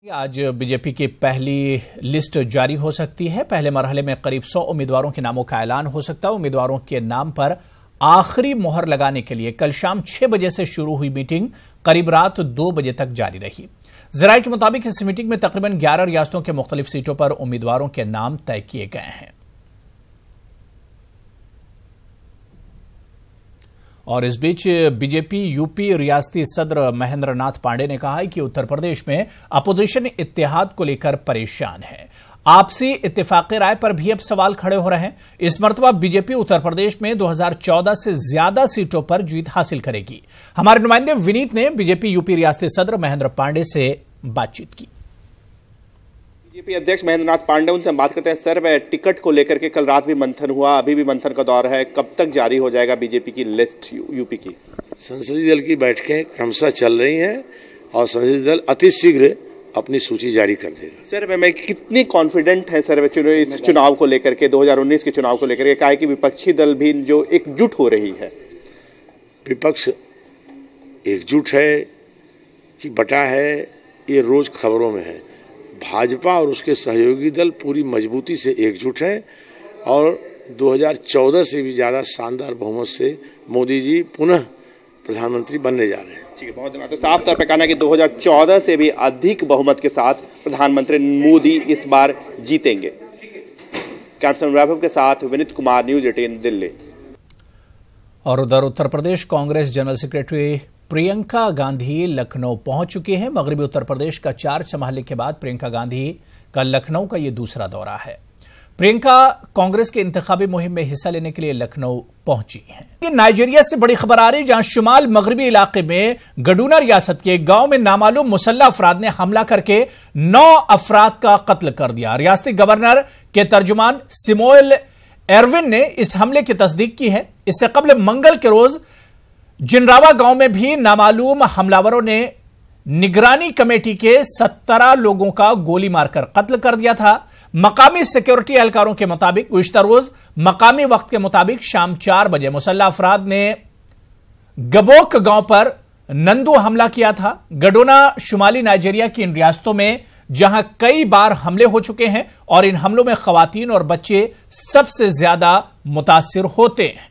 आज बीजेपी की पहली लिस्ट जारी हो सकती है। पहले मरहले में करीब 100 उम्मीदवारों के नामों का ऐलान हो सकता है। उम्मीदवारों के नाम पर आखिरी मोहर लगाने के लिए कल शाम 6 बजे से शुरू हुई मीटिंग करीब रात 2 बजे तक जारी रही। जराये के मुताबिक इस मीटिंग में तकरीबन 11 रियासतों के मुख्तलिफ सीटों पर उम्मीदवारों के नाम तय किए गए हैं। और इस बीच बीजेपी यूपी रियासती सदर महेंद्र नाथ पांडे ने कहा है कि उत्तर प्रदेश में अपोजिशन इत्तेहाद को लेकर परेशान है। आपसी इत्तेफाक़ी राय पर भी अब सवाल खड़े हो रहे हैं। इस मर्तबा बीजेपी उत्तर प्रदेश में 2014 से ज्यादा सीटों पर जीत हासिल करेगी। हमारे नुमाइंदे विनीत ने बीजेपी यूपी रियासती सदर महेंद्र पांडे से बातचीत की। बीजेपी अध्यक्ष महेंद्र नाथ पांडे, उनसे बात करते हैं। सर, टिकट को लेकर के कल रात भी मंथन हुआ, अभी भी मंथन का दौर है, कब तक जारी हो जाएगा बीजेपी की लिस्ट यूपी की? संसदीय दल की बैठकें क्रमशः चल रही हैं और संसदीय दल अति शीघ्र अपनी सूची जारी कर देगा। सर, मैं कितनी कॉन्फिडेंट है सर इस चुनाव को लेकर के, 2019 के चुनाव को लेकर के? क्या है कि विपक्षी दल भी जो एकजुट हो रही है। विपक्ष एकजुट है कि बटा है, ये रोज खबरों में है। भाजपा और उसके सहयोगी दल पूरी मजबूती से एकजुट है और 2014 से भी ज्यादा शानदार बहुमत से मोदी जी पुनः प्रधानमंत्री बनने जा रहे हैं। ठीक है, बहुत धन्यवाद। तो साफ तौर पर कहना है कि 2014 से भी अधिक बहुमत के साथ प्रधानमंत्री मोदी इस बार जीतेंगे। कैप्टन वैभव के साथ विनीत कुमार, न्यूज़ 18 दिल्ली। और उधर उत्तर प्रदेश कांग्रेस जनरल सेक्रेटरी प्रियंका गांधी लखनऊ पहुंच चुकी हैं। मगरबी उत्तर प्रदेश का चार्ज संभालने के बाद प्रियंका गांधी का लखनऊ का यह दूसरा दौरा है। प्रियंका कांग्रेस के इंतखाबी मुहिम में हिस्सा लेने के लिए लखनऊ पहुंची हैं। नाइजीरिया से बड़ी खबर आ रही है, जहां शुमाल मगरबी इलाके में गडूना रियासत के गांव में नामालूम मुसल्लह अफराद ने हमला करके 9 अफराद का कत्ल कर दिया। रियासती गवर्नर के तर्जुमान सिमोएल एरविन ने इस हमले की तस्दीक की है। इससे कबल मंगल के रोज जिनरावा गांव में भी नामालूम हमलावरों ने निगरानी कमेटी के 17 लोगों का गोली मारकर कत्ल कर दिया था। मकामी सिक्योरिटी एहलकारों के मुताबिक गुज़िश्ता रोज मकामी वक्त के मुताबिक शाम 4 बजे मुसल्लह अफराद ने गबोक गांव पर नंदू हमला किया था। गडोना शुमाली नाइजीरिया की इन रियासतों में जहां कई बार हमले हो चुके हैं और इन हमलों में खवातीन और बच्चे सबसे ज्यादा मुतासिर होते हैं।